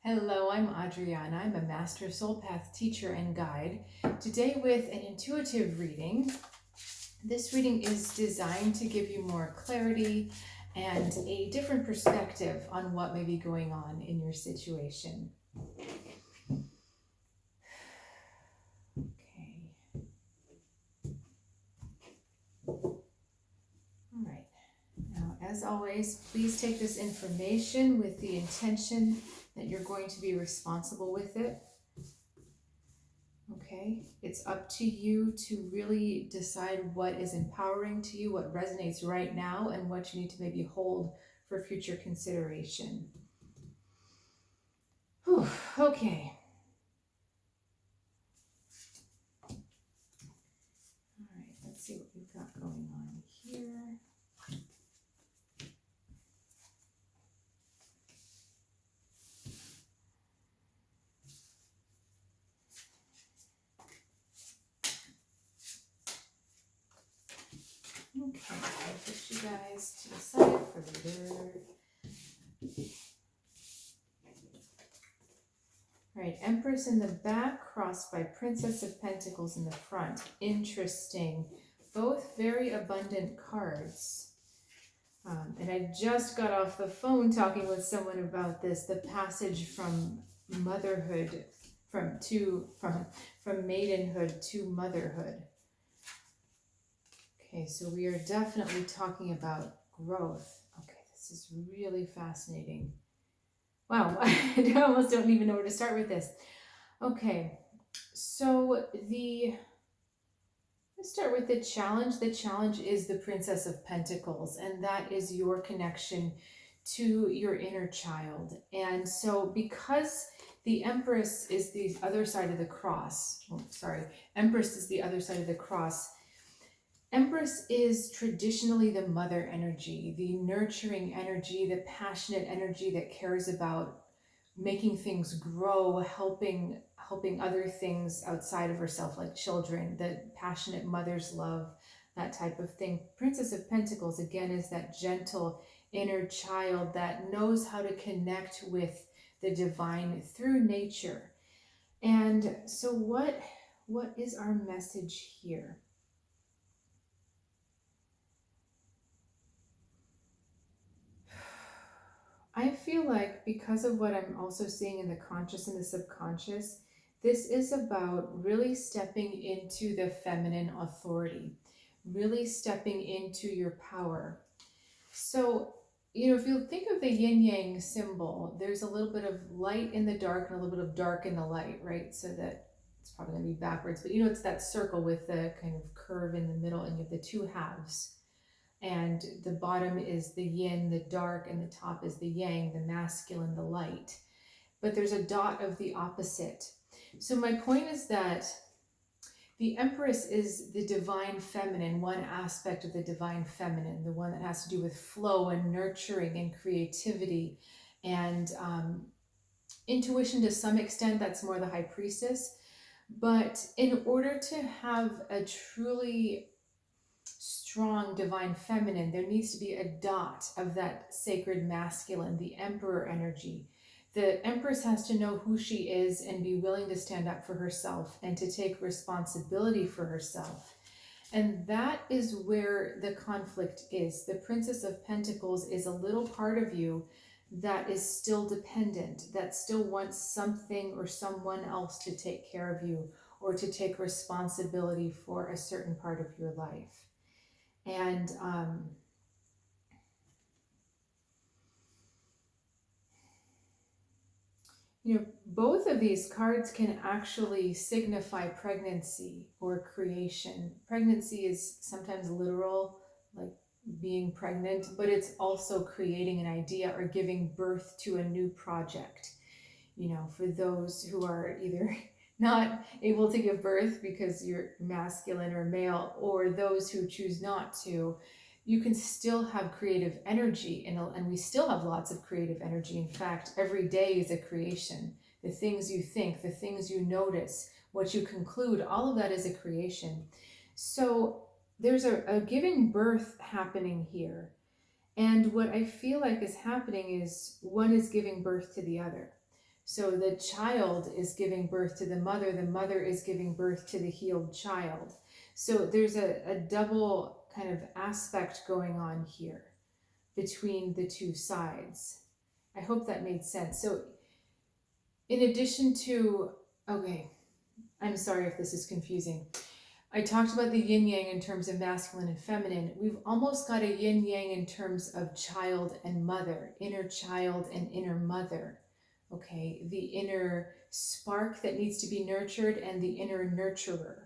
Hello, I'm Adriana. I'm a Master SoulPath Teacher and Guide. Today with an intuitive reading. This reading is designed to give you more clarity and a different perspective on what may be going on in your situation. Okay. All right. Now, as always, please take this information with the intention that you're going to be responsible with it. Okay, it's up to you to really decide what is empowering to you, what resonates right now, and what you need to maybe hold for future consideration. Whew, okay. All right, let's see what we've got going on here. Okay, I'll put you guys to the side for later. All right, Empress in the back, crossed by Princess of Pentacles in the front. Interesting. Both very abundant cards. And I just got off the phone talking with someone about this, the passage from motherhood, from maidenhood to motherhood. Okay, so we are definitely talking about growth. Okay, this is really fascinating. Wow, I almost don't even know where to start with this. Okay, so let's start with the challenge. The challenge is the Princess of Pentacles, and that is your connection to your inner child. And so because the Empress is the other side of the cross, Empress is the other side of the cross. Empress is traditionally the mother energy, the nurturing energy, the passionate energy that cares about making things grow, helping other things outside of herself, like children, the passionate mother's love, that type of thing. Princess of Pentacles, again, is that gentle inner child that knows how to connect with the divine through nature. And so what is our message here? I feel like because of what I'm also seeing in the conscious and the subconscious, this is about really stepping into the feminine authority, really stepping into your power. So, if you think of the yin yang symbol, there's a little bit of light in the dark and a little bit of dark in the light, right? So that it's probably going to be backwards, but it's that circle with the kind of curve in the middle, and you have the two halves. And the bottom is the yin, the dark, and the top is the yang, the masculine, the light. But there's a dot of the opposite. So my point is that the Empress is the divine feminine, one aspect of the divine feminine, the one that has to do with flow and nurturing and creativity and intuition to some extent. That's more the High Priestess. But in order to have a truly strong divine feminine, there needs to be a dot of that sacred masculine, the emperor energy. The Empress has to know who she is and be willing to stand up for herself and to take responsibility for herself. And that is where the conflict is. The Princess of Pentacles is a little part of you that is still dependent, that still wants something or someone else to take care of you or to take responsibility for a certain part of your life. And both of these cards can actually signify pregnancy or creation. Pregnancy is sometimes literal, like being pregnant, but it's also creating an idea or giving birth to a new project. For those who are either not able to give birth because you're masculine or male, or those who choose not to, you can still have creative energy, and we still have lots of creative energy. In fact, every day is a creation. The things you think, the things you notice, what you conclude, all of that is a creation. So there's a giving birth happening here. And what I feel like is happening is one is giving birth to the other. So the child is giving birth to the mother is giving birth to the healed child. So there's a double kind of aspect going on here between the two sides. I hope that made sense. So in addition to, okay, I'm sorry if this is confusing. I talked about the yin yang in terms of masculine and feminine. We've almost got a yin yang in terms of child and mother, inner child and inner mother. Okay, the inner spark that needs to be nurtured and the inner nurturer.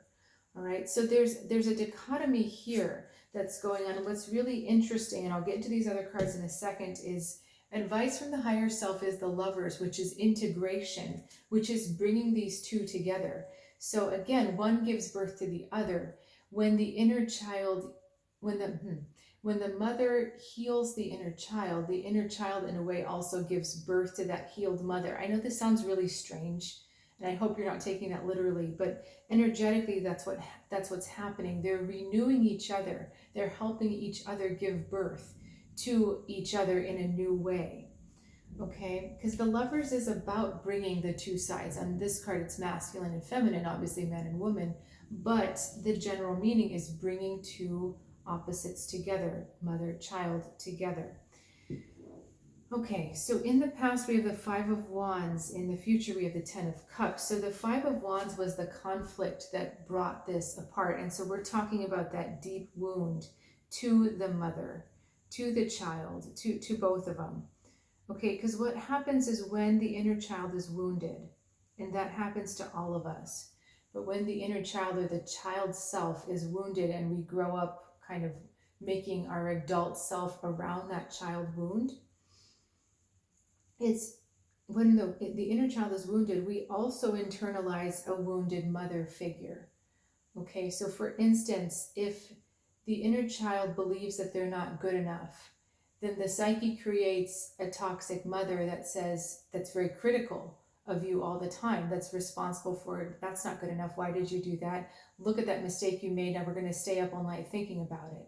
All right, so there's a dichotomy here that's going on. And what's really interesting, and I'll get into these other cards in a second, is advice from the higher self is the Lovers, which is integration, which is bringing these two together. So again, one gives birth to the other. When the inner child, when the mother heals the inner child in a way also gives birth to that healed mother. I know this sounds really strange, and I hope you're not taking that literally, but energetically that's what's happening. They're renewing each other. They're helping each other give birth to each other in a new way. Okay, because the Lovers is about bringing the two sides. On this card, it's masculine and feminine, obviously man and woman, but the general meaning is bringing two opposites together, mother, child together. Okay, so in the past, we have the Five of Wands. In the future, we have the Ten of Cups. So the Five of Wands was the conflict that brought this apart. And so we're talking about that deep wound to the mother, to the child, to both of them. Okay, because what happens is when the inner child is wounded, and that happens to all of us, but when the inner child or the child self is wounded and we grow up kind of making our adult self around that child wound, it's when the inner child is wounded, we also internalize a wounded mother figure. Okay, so for instance, if the inner child believes that they're not good enough, then the psyche creates a toxic mother that's very critical of you all the time, that's responsible for, that's not good enough, why did you do that? Look at that mistake you made, now we're going to stay up all night thinking about it.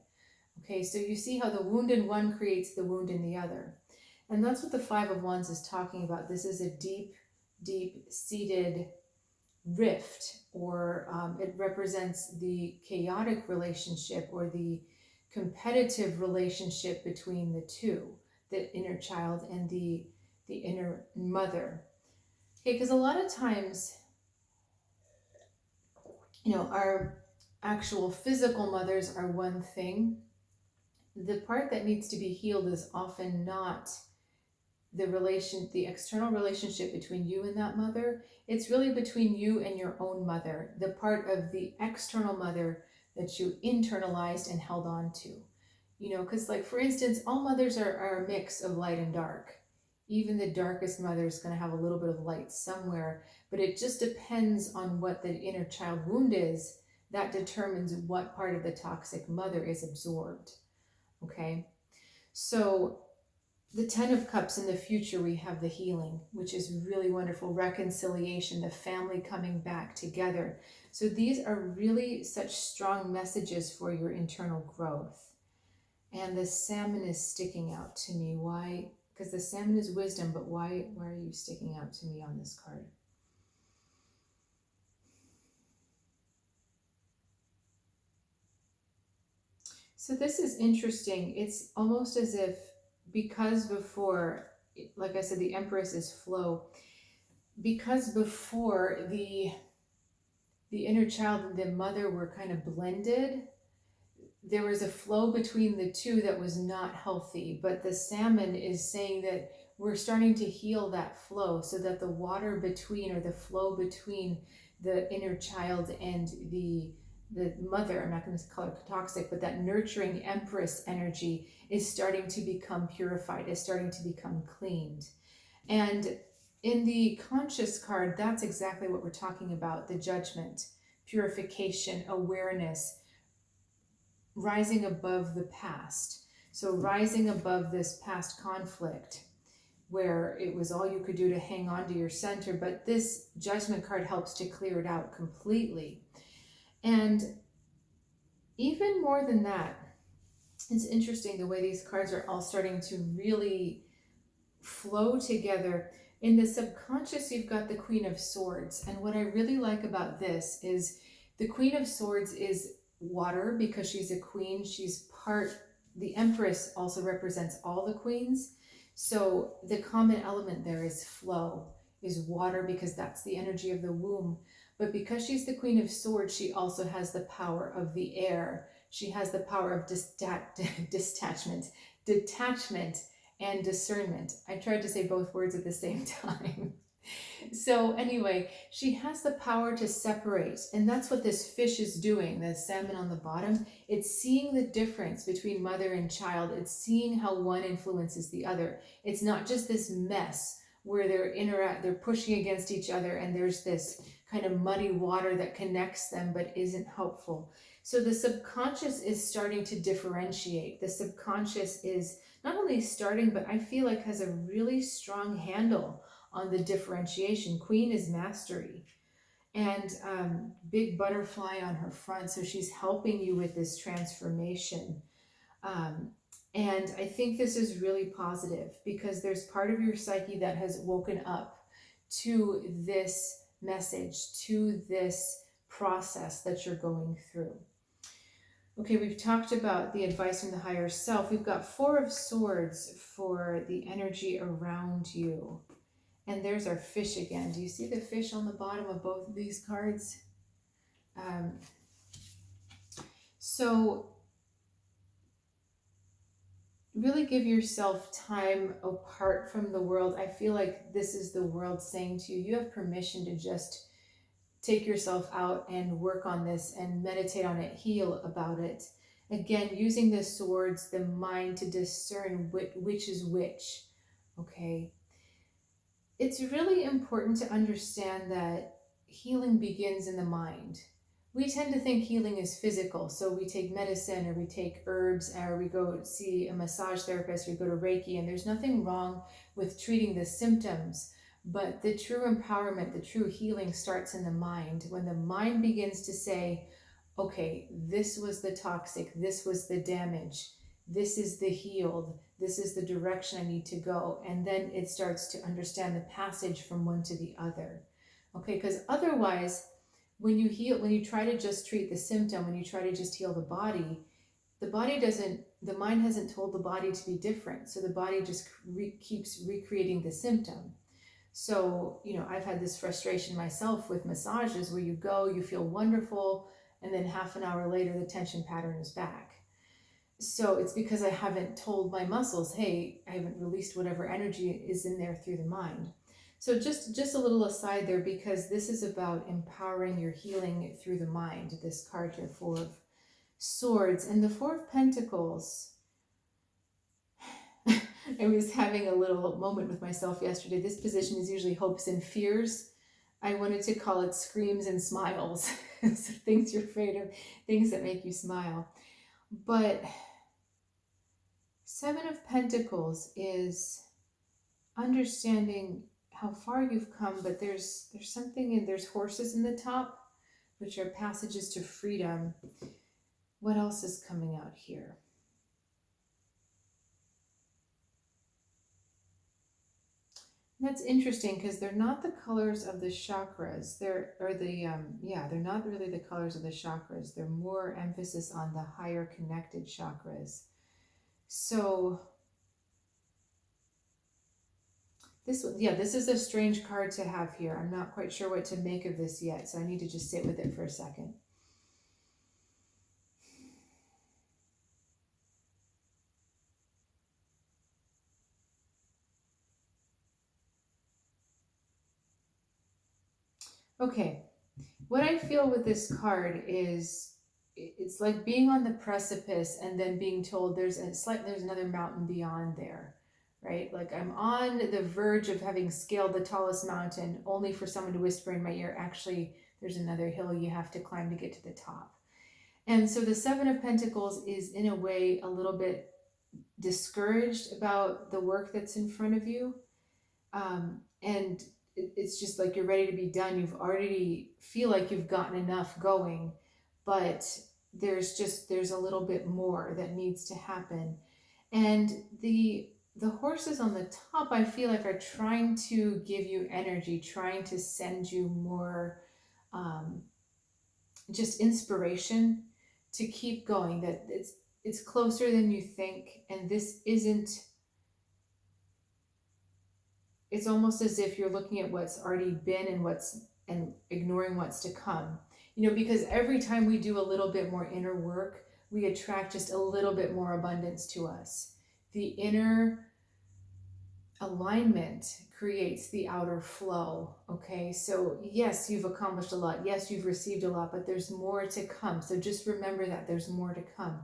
Okay, so you see how the wound in one creates the wound in the other. And that's what the Five of Wands is talking about. This is a deep, deep-seated rift, or it represents the chaotic relationship or the competitive relationship between the two, the inner child and the inner mother. Okay, because a lot of times, our actual physical mothers are one thing. The part that needs to be healed is often not the external relationship between you and that mother. It's really between you and your own mother, the part of the external mother that you internalized and held on to. Because like, for instance, all mothers are a mix of light and dark. Even the darkest mother is going to have a little bit of light somewhere, but it just depends on what the inner child wound is. That determines what part of the toxic mother is absorbed. Okay, so the Ten of Cups, in the future, we have the healing, which is really wonderful. Reconciliation, the family coming back together. So these are really such strong messages for your internal growth. And the Salmon is sticking out to me. Why? Because the Salmon is wisdom, but why are you sticking out to me on this card? So this is interesting. It's almost as if, because before, like I said, the Empress is flow, because before the inner child and the mother were kind of blended, there was a flow between the two that was not healthy. But the Salmon is saying that we're starting to heal that flow, so that the water between, or the flow between the inner child and the mother, I'm not going to call her toxic, but that nurturing Empress energy is starting to become purified, is starting to become cleaned. And in the Conscious card, that's exactly what we're talking about: the Judgment, purification, awareness, rising above the past. So rising above this past conflict where it was all you could do to hang on to your center, but this Judgment card helps to clear it out completely. And even more than that, it's interesting the way these cards are all starting to really flow together. In the subconscious, you've got the Queen of Swords. And what I really like about this is the Queen of Swords is water because she's a queen. She's part, the Empress also represents all the queens. So the common element there is flow, is water, because that's the energy of the womb. But because she's the Queen of Swords, she also has the power of the air. She has the power of detachment, and discernment. I tried to say both words at the same time. So anyway, she has the power to separate, and that's what this fish is doing, the salmon on the bottom. It's seeing the difference between mother and child. It's seeing how one influences the other. It's not just this mess where they're pushing against each other and there's this kind of muddy water that connects them but isn't helpful. So the subconscious is starting to differentiate. The subconscious is not only starting, but I feel like has a really strong handle on the differentiation. Queen is mastery, and big butterfly on her front. So she's helping you with this transformation. And I think this is really positive because there's part of your psyche that has woken up to this message, to this process that you're going through. Okay, we've talked about the advice from the higher self. We've got Four of Swords for the energy around you. And there's our fish again. Do you see the fish on the bottom of both of these cards? So really give yourself time apart from the world. I feel like this is the world saying to you, you have permission to just take yourself out and work on this and meditate on it, heal about it. Again, using the swords, the mind to discern which is which, okay? It's really important to understand that healing begins in the mind. We tend to think healing is physical, so we take medicine or we take herbs or we go see a massage therapist or we go to Reiki, and there's nothing wrong with treating the symptoms. But the true empowerment, the true healing starts in the mind. When the mind begins to say, okay, this was the toxic, this was the damage, this is the healed, this is the direction I need to go. And then it starts to understand the passage from one to the other. Okay, because otherwise, when you heal, when you try to just treat the symptom, when you try to just heal the body doesn't, the mind hasn't told the body to be different. So the body just keeps recreating the symptom. So, I've had this frustration myself with massages where you go, you feel wonderful, and then half an hour later, the tension pattern is back. So it's because I haven't told my muscles, hey, I haven't released whatever energy is in there through the mind. So just a little aside there, because this is about empowering your healing through the mind, this card here, Four of Swords. And the Four of Pentacles, I was having a little moment with myself yesterday. This position is usually hopes and fears. I wanted to call it screams and smiles. So things you're afraid of, things that make you smile. But Seven of Pentacles is understanding how far you've come, but there's something, and there's horses in the top, which are passages to freedom. What else is coming out here? That's interesting because they're not the colors of the chakras. They're not really the colors of the chakras. They're more emphasis on the higher connected chakras. So this is a strange card to have here. I'm not quite sure what to make of this yet, so I need to just sit with it for a second. Okay, what I feel with this card is it's like being on the precipice and then being told there's another mountain beyond there, right? Like I'm on the verge of having scaled the tallest mountain, only for someone to whisper in my ear, actually, there's another hill you have to climb to get to the top. And so the Seven of Pentacles is in a way a little bit discouraged about the work that's in front of you. And it's just like you're ready to be done. You've already feel like you've gotten enough going, but there's a little bit more that needs to happen. And the the horses on the top, I feel like, are trying to give you energy, trying to send you more just inspiration to keep going, that it's closer than you think, and this isn't, it's almost as if you're looking at what's already been and ignoring what's to come. Because every time we do a little bit more inner work, we attract just a little bit more abundance to us. The inner alignment creates the outer flow. Okay, so yes, you've accomplished a lot, yes, you've received a lot, but there's more to come. So just remember that there's more to come.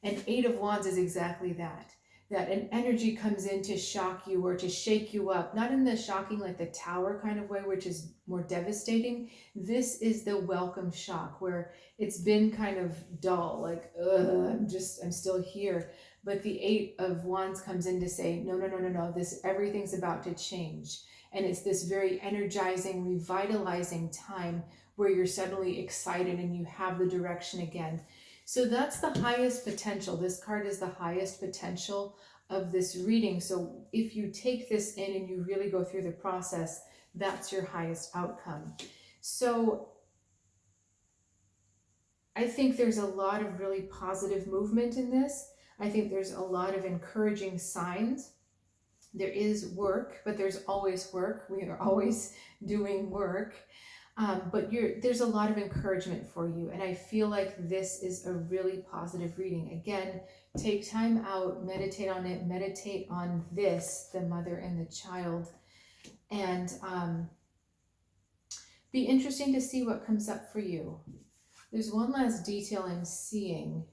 And Eight of Wands is exactly that an energy comes in to shock you or to shake you up, not in the shocking like the tower kind of way, which is more devastating. This is the welcome shock, where it's been kind of dull, like, I'm still here. But the Eight of Wands comes in to say, no, no, no, no, no, everything's about to change. And it's this very energizing, revitalizing time where you're suddenly excited and you have the direction again. So that's the highest potential. This card is the highest potential of this reading. So if you take this in and you really go through the process, that's your highest outcome. So I think there's a lot of really positive movement in this. I think there's a lot of encouraging signs. There is work, but there's always work. We are always doing work. But there's a lot of encouragement for you. And I feel like this is a really positive reading. Again, take time out, meditate on it, meditate on this, the mother and the child. And be interesting to see what comes up for you. There's one last detail I'm seeing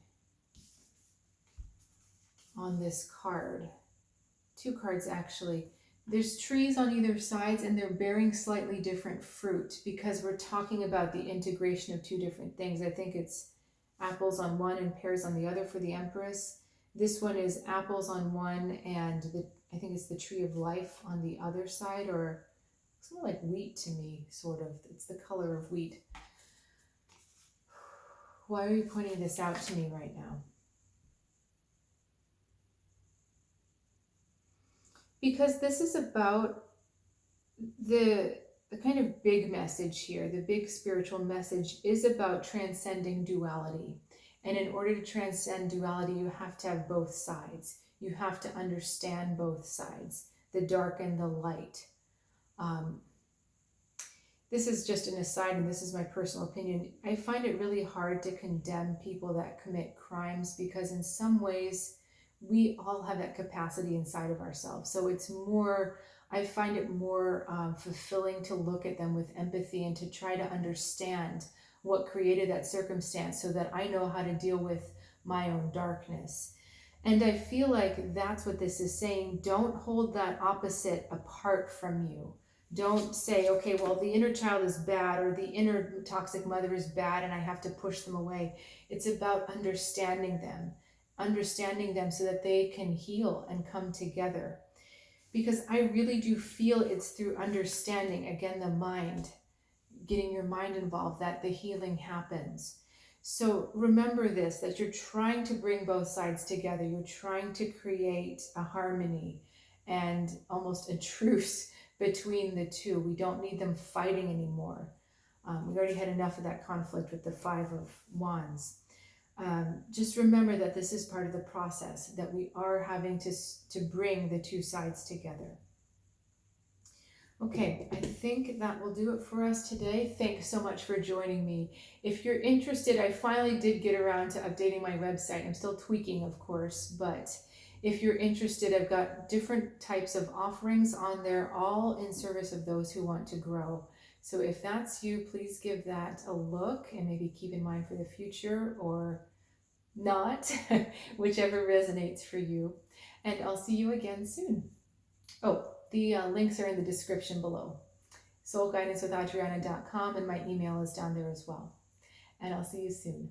on this card. Two cards, actually. There's trees on either sides and they're bearing slightly different fruit, because we're talking about the integration of two different things. I think it's apples on one and pears on the other for the Empress. This one is apples on one and I think it's the tree of life on the other side, or it's more like wheat to me, sort of. It's the color of wheat. Why are you pointing this out to me right now? Because this is about the kind of big message here. The big spiritual message is about transcending duality. And in order to transcend duality, you have to have both sides. You have to understand both sides, the dark and the light. This is just an aside, and this is my personal opinion. I find it really hard to condemn people that commit crimes, because in some ways, we all have that capacity inside of ourselves. So it's more, I find it more fulfilling to look at them with empathy and to try to understand what created that circumstance, so that I know how to deal with my own darkness. And I feel like that's what this is saying. Don't hold that opposite apart from you. Don't say, okay, well, the inner child is bad, or the inner toxic mother is bad and I have to push them away. It's about understanding them so that they can heal and come together. Because I really do feel it's through understanding, again, the mind, getting your mind involved, that the healing happens. So remember this, that you're trying to bring both sides together. You're trying to create a harmony and almost a truce between the two. We don't need them fighting anymore. We already had enough of that conflict with the Five of Wands. Just remember that this is part of the process, that we are having to bring the two sides together. Okay, I think that will do it for us today. Thanks so much for joining me. If you're interested, I finally did get around to updating my website. I'm still tweaking, of course, but if you're interested, I've got different types of offerings on there, all in service of those who want to grow. So if that's you, please give that a look and maybe keep in mind for the future, or not, whichever resonates for you. And I'll see you again soon. Oh, the links are in the description below. soulguidancewithAdriana.com, and my email is down there as well. And I'll see you soon.